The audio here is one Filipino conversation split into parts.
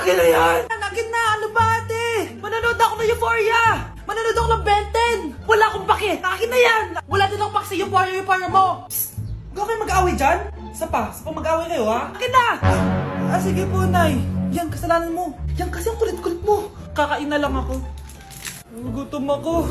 Akin na yan! Akin na! Ano ba ate? Manonood ako ng Euphoria! Manonood ako ng Ben 10! Wala akong pake! Akin na yan! Wala din akong pake sa Euphoria mo! Psst! Huwag kayo mag-away dyan? Isa pa mag-away kayo ha? Akin na! Sige po, Nay. Yan, kasalanan mo. Yan kasi ang kulit-kulit mo. Kakain na lang ako. Gutom ako.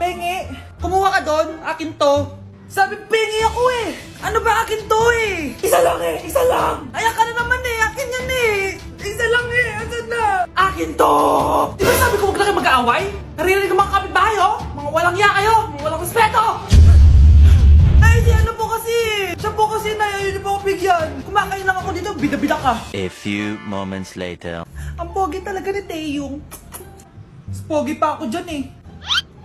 Pengi, kumuha ka doon. Akin to. Sabi, pengi ako eh. Ano ba akin to eh? Isa lang eh, isa lang. Ayan ka na naman eh, akin yan eh. Isa lang eh, asan na? Akin to. Di ba sabi ko huwag lang kayo mag-aaway? Naririnig ang mga kapitbahay oh. Mga walang iya kayo, mga walang respeto. Ay, di ano po kasi. Siya po kasi na, yun po ako bigyan. Kumakain lang ako dito, bida-bida ka. A few moments later. Ang pogi talaga ni Taeyong. Mas pogi pa ako dyan eh.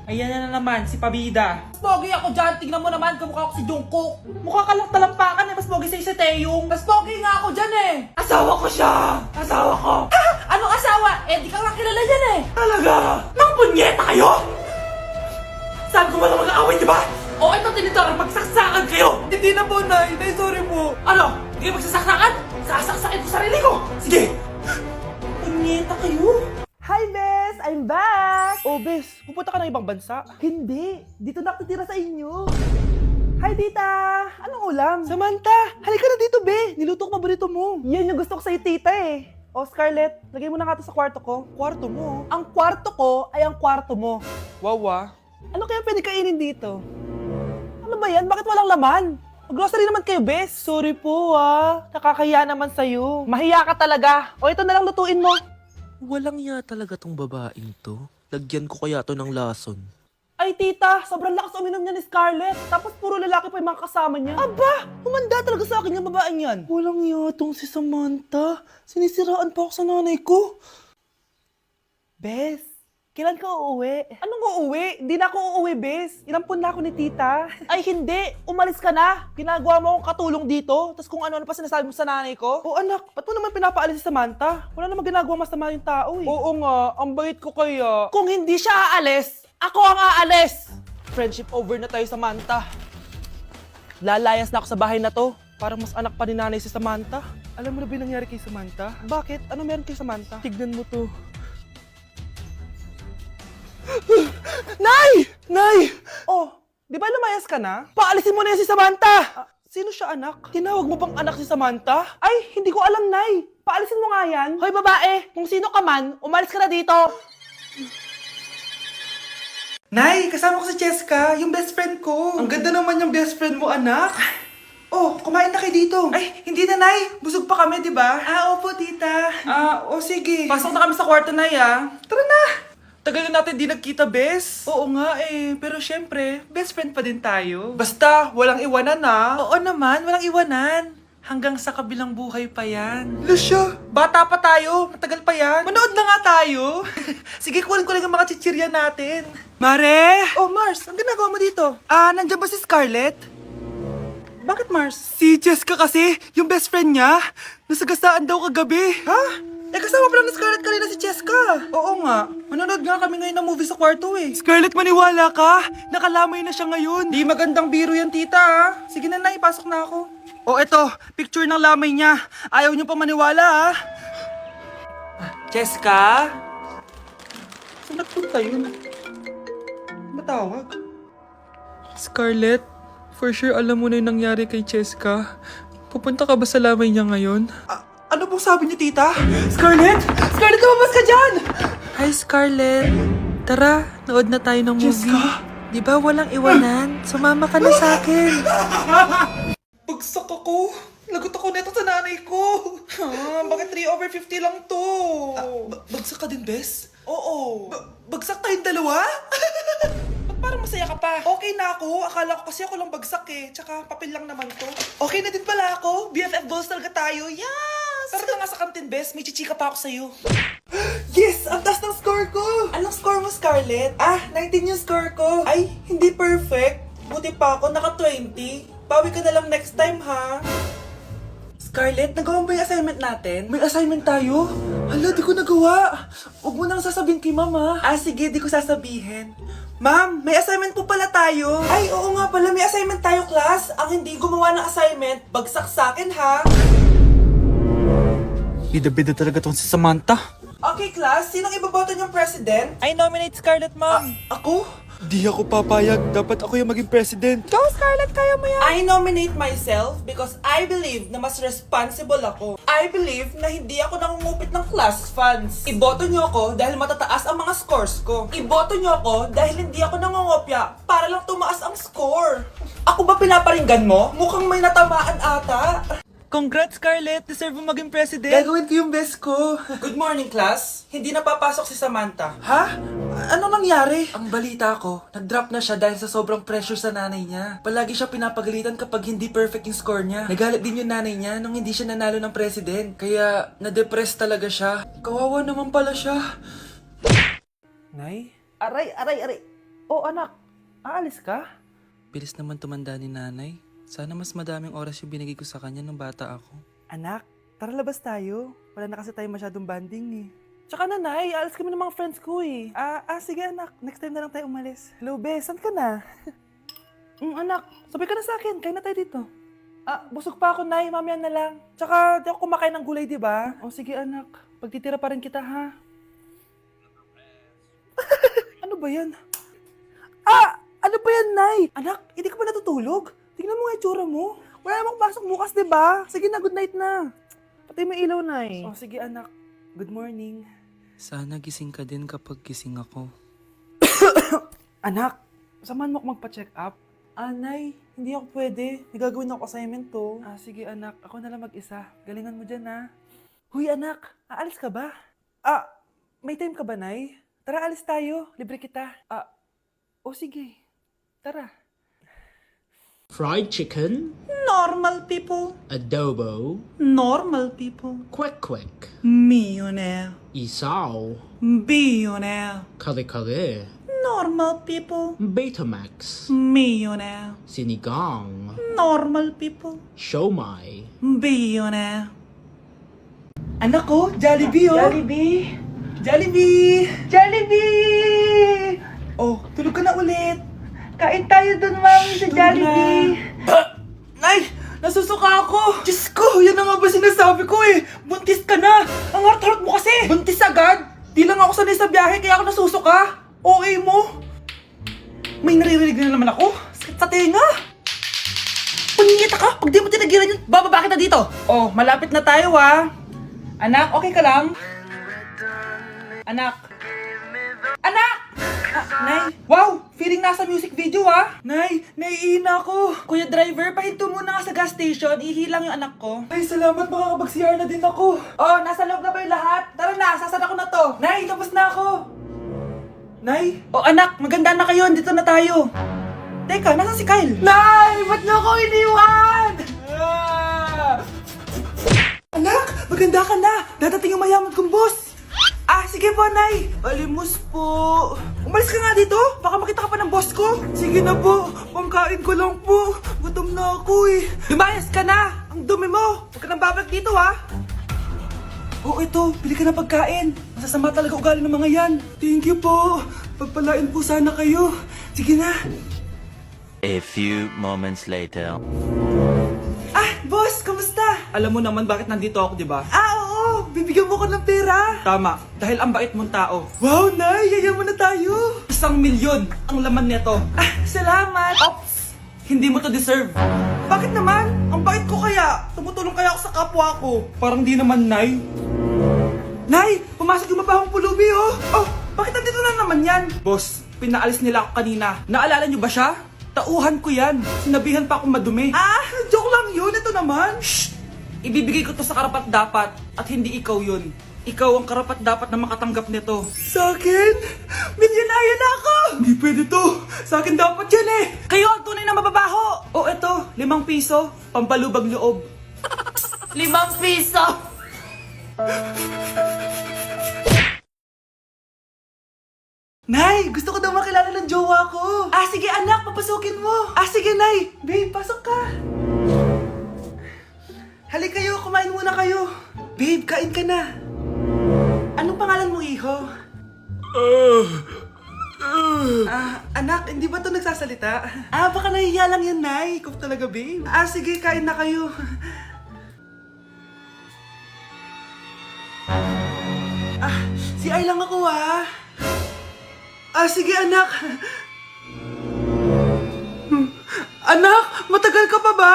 Ayan na naman, si Pabida. Mas pogi ako dyan, tignan mo naman, kamukha ako si Jungkook. Mukha ka lang talampakan eh, mas pogi sa'yo si Taeyong. Mas pogi nga ako dyan eh. Asawa ko siya! Asawa ko! Ha? Anong asawa? Eh, di ka nga kilala dyan eh. Talaga? Mga punyeta kayo? Sabi ko wala mag-aaway, di ba? O ito tinitorong, magsaksakan kayo! Hindi na po, Nay. Nay, sorry po. Ano? Hindi kayo magsasaksakan? Sasaksakin ko sarili ko! Sige! Punyeta kayo? Hi, Bes! I'm back! Oh, Bes, pupunta ka ng ibang bansa? Hindi! Dito na ako titira sa inyo! Hi, tita! Anong ulam? Samantha, halika na dito, Be! Niluto ko paborito mo. Yan yung gusto ko sa'yo, tita eh! O, Scarlett, lagay mo na nga to sa kwarto ko. Kwarto mo. Ang kwarto ko ay ang kwarto mo. Wawa. Ano kaya pwede kainin dito? Ano ba yan? Bakit walang laman? Mag-grocery naman kayo, Bes! Sorry po, Nakakahiya naman sa'yo. Mahiya ka talaga! O, ito na lang lutuin mo. Walang iya talaga tong babaeng to. Lagyan ko kaya to ng lason. Ay, tita! Sobrang lakas uminom niya ni Scarlett. Tapos puro lalaki pa yung mga kasama niya. Aba! Humanda talaga sa akin yung babaeng yan. Walang yatong si Samantha. Sinisiraan pa ako sa nanay ko. Bes, kailan ka uuwi? Anong uuwi? Hindi na ako uuwi, Bes. Inampun na ako ni tita. Ay, hindi. Umalis ka na. Ginagawa mo akong katulong dito. Tapos kung ano-ano pa sinasabi mo sa nanay ko. Oh anak, ba't mo naman pinapaalis si Samantha? Wala namang ginagawa masama yung tao eh. Oo nga, ang bait ko kaya. Kung hindi siya aalis, ako ang aalis. Friendship over na tayo, Samantha. Lalayas na ako sa bahay na to. Parang mas anak pa ni nanay si Samantha. Alam mo na ba yung nangyari kay Samantha? Bakit? Ano meron kay Samantha? Tignan mo to. Nay! Nay! Oh, di ba lumayas ka na? Paalisin mo na yan si Samantha! Sino siya anak? Tinawag mo bang anak si Samantha? Ay, hindi ko alam, Nay. Paalisin mo nga yan. Hoy, babae, kung sino ka man, umalis ka na dito. Nay, kasama ko si Cheska, yung best friend ko. Ang ganda naman yung best friend mo, anak. Oh, kumain na kayo dito. Ay, hindi na, Nay. Busog pa kami, di ba? Opo, tita. Sige. Pasok na kami sa kwarto, Nay, Tara na. Tagal na natin di nagkita, bes. Oo nga eh, pero syempre, best friend pa din tayo. Basta, walang iwanan Oo naman, walang iwanan. Hanggang sa kabilang buhay pa yan. Lucia, bata pa tayo. Matagal pa yan. Manood na nga tayo. Sige, kunin ko lang ang mga chichirya natin. Mare! Oh, Mars, ang ginagawa mo dito? Nandiyan ba si Scarlett? Bakit, Mars? Si Jessica kasi, yung best friend niya. Nasagasaan daw kagabi. Ha? Eh, kasama pala ni Scarlett kanina si Cheska. Oo nga. Manonood nga kami ngayon ng movie sa kwarto eh. Scarlett, maniwala ka. Nakalamay na siya ngayon. Di magandang biro yan, tita. Sige na, Nay. Pasok na ako. Oh, eto. Picture ng lamay niya. Ayaw niyo pa maniwala, Cheska? Saan nagpunta yun? Matawag? Scarlett, for sure alam mo na yung nangyari kay Cheska. Pupunta ka ba sa lamay niya ngayon? Ano pong sabi niyo, tita? Scarlett! Scarlett, lumabas ka dyan! Hi, Scarlett. Tara, nood na tayo ng movie. Jessica? Di ba walang iwanan? Sumama ka na sa akin. Bagsak ako. Lagot ako neto sa nanay ko. Bakit 3/50 lang to? Bagsak ka din, Bes? Oo. Bagsak tayong dalawa? Ba't parang masaya ka pa? Okay na ako. Akala ko kasi ako lang bagsak eh. Tsaka papel lang naman to. Okay na din pala ako. BFF goals talaga tayo. Yes! Tara na nga sa kantin, Bes. May chichika pa ako sa'yo. Yes! Ang taas ng score ko! Anong score mo, Scarlett? 19 yung score ko. Ay, hindi perfect. Buti pa ako, naka 20. Bawi ka na lang next time, ha? Scarlett, nagawa mo ba yung assignment natin? May assignment tayo? Hala, di ko nagawa. Huwag mo nang sasabihin kay Mama. Sige, di ko sasabihin. Ma'am, may assignment po pala tayo. Ay, oo nga pala, may assignment tayo, class. Ang hindi gumawa ng assignment, bagsak sa akin, ha? Bida-bida talaga tong si Samantha. Okay, class. Sinong iboboto niyong president? I nominate Scarlett, ma'am. Ako? Di ako papayag. Dapat ako yung maging president. Go, Scarlett! Kaya mo yan! I nominate myself because I believe na mas responsible ako. I believe na hindi ako nangungupit ng class funds. Iboto niyo ako dahil matataas ang mga scores ko. Iboto niyo ako dahil hindi ako nangungopya para lang tumaas ang score. Ako ba pinaparinggan mo? Mukhang may natamaan ata. Congrats, Scarlett! Deserve mo maging president. Gagawin ko yung best ko. Good morning, class. Hindi na papasok si Samantha. Ha? Ano nangyari? Ang balita ko, nag-drop na siya dahil sa sobrang pressure sa nanay niya. Palagi siya pinapagalitan kapag hindi perfect yung score niya. Nagalit din yung nanay niya nung hindi siya nanalo ng president. Kaya, na-depress talaga siya. Kawawa naman pala siya. Nay? Aray. Oh, anak. Aalis ka? Bilis naman tumanda ni nanay. Sana mas madaming oras yung binigay ko sa kanya nung bata ako. Anak, tara labas tayo. Wala na kasi tayo masyadong banding eh. Tsaka nanay, alas kami ng mga friends ko eh. Sige anak, next time na lang tayo umalis. Hello, Bes, saan ka na? Anak, sabi ka na sa akin, kain na tayo dito. Busog pa ako, nay, mamaya na lang. Tsaka, di ako kumakain ng gulay, di ba? O sige anak, pagtitira pa rin kita, ha? Ano ba yan? Ano ba yan, nay? Anak, hindi ka ba natutulog? Tingnan mo nga itsura mo. Wala namang pasok bukas, di ba? Sige na, good night na. Patay mo ilaw, nay. O sige anak, good morning. Sana gising ka din kapag gising ako. Anak, samahan mo ako magpa-check up? Nay, hindi ako pwede. May gagawin ako assignment to. Sige anak, ako na lang mag-isa. Galingan mo dyan, ha? Huy anak, aalis ka ba? May time ka ba, nay? Tara, alis tayo. Libre kita. Sige. Tara. Fried chicken, Normal people. adobo, Normal people. kwek, Millionaire. isaw, Billionaire. kare-kare, Normal people. Betamax, Millionaire. sinigang, Normal people. siomai, Billionaire. Anak ko, Jollibee oh. Jollibee! Oh, tulog ka na ulit. Kain tayo dun, mami, sa Jollibee. Nay, nasusuka ako. Diyos ko, yan na nga ba sinasabi ko eh. Buntis ka na. Ang harot-harot mo kasi. Buntis agad? Di lang ako sanay sa biyahe, kaya ako nasusuka. Okay mo. May naririnig na naman ako. Sakit sa tenga. Punyeta ka, pag di mo tinagilan yun, bababa kita dito. Oh, malapit na tayo Anak, okay ka lang? Anak! Nay! Wow! Feeling nasa music video Nay, naiina ako. Kuya driver, pahinto muna nga sa gas station. Ihilang yung anak ko. Ay, salamat, makakapag-CR na din ako. Oh, nasa loob na ba yung lahat? Tara na, sasana ko na to. Nay, tapos na ako. Nay? Oh, anak, maganda na kayo. Dito na tayo. Teka, nasan si Kyle? Nay! Ba't niyo ako iniwan? Anak, maganda ka na. Dadating yung mayaman kong boss. Sige po, Nay. Alimos po. Umalis ka nga dito. Baka makita ka pa ng boss ko. Sige na po. Pangkain ko lang po. Gutom na ako eh. Lumayas ka na. Ang dumi mo. Huwag ka nang babalik dito ito. Bili ka ng pagkain. Masasama talaga ugali ng mga yan. Thank you po. Pagpalain po sana kayo. Sige na. A few moments later. Boss, kamusta? Alam mo naman bakit nandito ako, di ba? Oo. Bibigyan mo ko ng pera. Tama. Dahil ang bait mong tao. Wow, Nay. Yayaman na tayo. 1 milyon ang laman nito. Salamat. Ops. Hindi mo to deserve. Bakit naman? Ang bait ko kaya. Tumutulong kaya ako sa kapwa ko. Parang di naman, Nay. Nay, pumasok yung mabahong pulubi, Oh, bakit nandito na naman yan? Boss, pinaalis nila ako kanina. Naalala niyo ba siya? Tauhan ko yan. Sinabihan pa akong madumi. Joke lang yun. Ito naman. Shh! Ibibigay ko to sa karapat-dapat at hindi ikaw yun. Ikaw ang karapat-dapat na makatanggap nito. Sa akin? Milyonaryo na ako! Hindi pwede to. Sa akin dapat yan eh. Kayo ang tunay na mababaho. Eto, 5 piso. Pampalubag loob. 5 piso! Nay, gusto ko daw makilala ng jowa ko. Sige anak, papasukin mo. Sige Nay. Babe, pasok ka. Halika kayo, kumain muna kayo. Babe, kain ka na. Anong pangalan mo, iho? Anak, hindi ba ito nagsasalita? Baka nahihiya lang yan, Nay. Ikaw talaga, babe. Sige, kain na kayo. CR lang ako sige anak. Anak, matagal ka pa ba?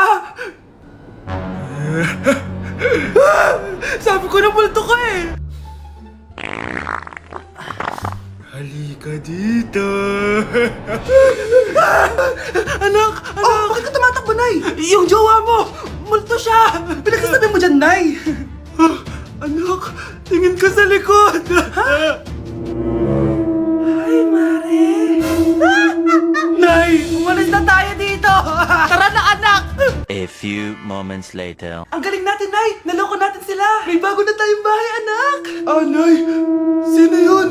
Sabi ko na multo ka eh. Halika dito. Anak! Oh, bakit ka tumatakbo, Nay? Yung jowa mo! Multo siya! Pinagsasabi mo dyan, Nay! Anak, tingin ka sa likod! Ay, Mare! Nay, umalis na tayo dito! Tara na, anak! A few moments later. Ang galing natin, Nay! Naloko natin sila! May bago na tayong bahay, anak! Nay! Sino yun?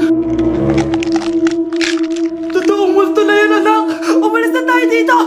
Totoong multo na yun, anak! Umalis na tayo dito!